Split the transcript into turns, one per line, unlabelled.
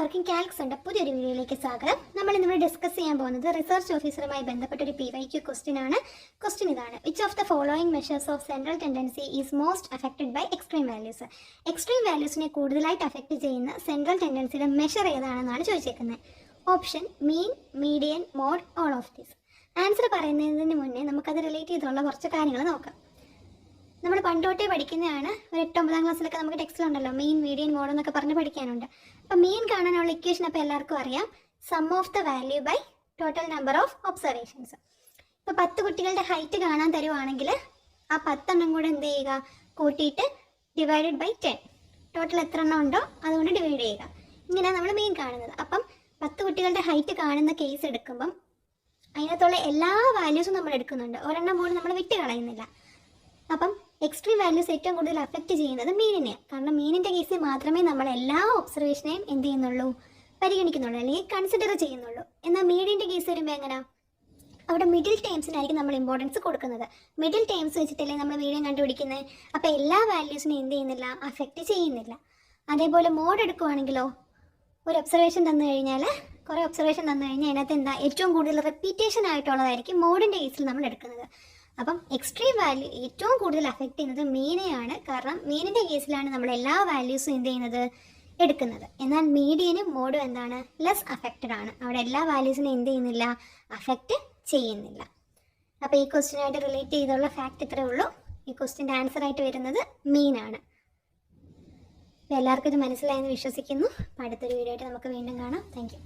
എല്ലാവർക്കും കാൽക്സിന്റെ പുതിയൊരു വീഡിയോയിലേക്ക് സ്വാഗതം. നമ്മൾ ഇന്നിവിടെ ഡിസ്കസ് ചെയ്യാൻ പോകുന്നത് റിസർച്ച് ഓഫീസറുമായി ബന്ധപ്പെട്ട ഒരു PYQ ക്വസ്റ്റ്യൻ ആണ്. ക്വസ്റ്റ്യൻ ഇതാണ്: which of the following measures of central tendency is most affected by extreme values? Extreme വാല്യൂസിനെ കൂടുതലായിട്ട് അഫക്റ്റ് ചെയ്യുന്ന സെൻട്രൽ ടെൻഡൻസിയുടെ മെഷർ ഏതാണെന്നാണ് ചോദിച്ചേക്കുന്നത്. Option mean, median, mode, all of these. Answer പറയുന്നതിന് മുന്നേ നമുക്കത് റിലേറ്റ് ചെയ്തുള്ള കുറച്ച് കാര്യങ്ങൾ നോക്കാം. നമ്മൾ പണ്ടോട്ടേ പഠിക്കുന്നതാണ്. ഒരു 8-9 ക്ലാസ്സിലൊക്കെ നമുക്ക് ടെക്സ്റ്റിലുണ്ടല്ലോ മീൻ, മീഡിയൻ, മോഡ് എന്നൊക്കെ പറഞ്ഞ് പഠിക്കാനുണ്ട്. അപ്പം മീൻ കാണാനുള്ള ഇക്വേഷൻ അപ്പോൾ എല്ലാവർക്കും അറിയാം. Sum of the value by total number of observations. ഇപ്പോൾ 10 കുട്ടികളുടെ ഹൈറ്റ് കാണാൻ തരുവാണെങ്കിൽ ആ 10 എണ്ണം കൂടെ എന്ത് ചെയ്യുക, കൂട്ടിയിട്ട് ഡിവൈഡഡ് ബൈ 10. ടോട്ടൽ എത്ര എണ്ണം ഉണ്ടോ അതുകൊണ്ട് ഡിവൈഡ് ചെയ്യുക. ഇങ്ങനെയാണ് നമ്മൾ മീൻ കാണുന്നത്. അപ്പം 10 കുട്ടികളുടെ ഹൈറ്റ് കാണുന്ന കേസ് എടുക്കുമ്പം അതിനകത്തുള്ള എല്ലാ വാല്യൂസും നമ്മൾ എടുക്കുന്നുണ്ട്. ഒരെണ്ണം പോലും നമ്മൾ വിട്ട് കളയുന്നില്ല. അപ്പം എക്സ്ട്രീം വാല്യൂസ് ഏറ്റവും കൂടുതൽ അഫക്റ്റ് ചെയ്യുന്നത് മീനിനെയാണ്. കാരണം മീനിൻ്റെ കേസിൽ മാത്രമേ നമ്മൾ എല്ലാ ഒബ്സർവേഷനെയും എന്ത് ചെയ്യുന്നുള്ളൂ, പരിഗണിക്കുന്നുള്ളൂ, അല്ലെങ്കിൽ കൺസിഡർ ചെയ്യുന്നുള്ളൂ. എന്നാൽ മീഡിയൻ്റെ കേസ് വരുമ്പോൾ എങ്ങനെ, അവിടെ മിഡിൽ ടേംസിനായിരിക്കും നമ്മൾ ഇമ്പോർട്ടൻസ് കൊടുക്കുന്നത്. മിഡിൽ ടേംസ് വെച്ചിട്ടല്ലേ നമ്മൾ മീഡിയം കണ്ടുപിടിക്കുന്നത്. അപ്പോൾ എല്ലാ വാല്യൂസിനും എന്ത് ചെയ്യുന്നില്ല, അഫക്റ്റ് ചെയ്യുന്നില്ല. അതേപോലെ മോഡ് എടുക്കുവാണെങ്കിലോ, ഒരു ഒബ്സർവേഷൻ തന്നു കഴിഞ്ഞാൽ, കുറേ ഒബ്സർവേഷൻ തന്നു കഴിഞ്ഞാൽ അതിനകത്ത് എന്താ ഏറ്റവും കൂടുതൽ റിപ്പീറ്റേഷൻ ആയിട്ടുള്ളതായിരിക്കും മോഡിൻ്റെ കേസിൽ നമ്മൾ എടുക്കുന്നത്. അപ്പം എക്സ്ട്രീം വാല്യൂ ഏറ്റവും കൂടുതൽ അഫക്റ്റ് ചെയ്യുന്നത് മീനെയാണ്. കാരണം മീനിൻ്റെ കേസിലാണ് നമ്മൾ എല്ലാ വാല്യൂസും എന്ത് ചെയ്യുന്നത്, എടുക്കുന്നത്. എന്നാൽ മീഡിയനും മോഡും എന്താണ്, ലെസ് അഫക്റ്റഡ് ആണ്. അവിടെ എല്ലാ വാല്യൂസിനും എന്ത് ചെയ്യുന്നില്ല, അഫക്റ്റ് ചെയ്യുന്നില്ല. അപ്പോൾ ഈ ക്വസ്റ്റ്യനായിട്ട് റിലേറ്റ് ചെയ്തുള്ള ഫാക്റ്റ് ഇത്രയേ ഉള്ളൂ. ഈ ക്വസ്റ്റ്യൻ്റെ ആൻസർ ആയിട്ട് വരുന്നത് മീനാണ്. അപ്പോൾ എല്ലാവർക്കും ഇത് മനസ്സിലായെന്ന് വിശ്വസിക്കുന്നു. അപ്പോൾ അടുത്തൊരു വീഡിയോ ആയിട്ട് നമുക്ക് വീണ്ടും കാണാം. Thank you.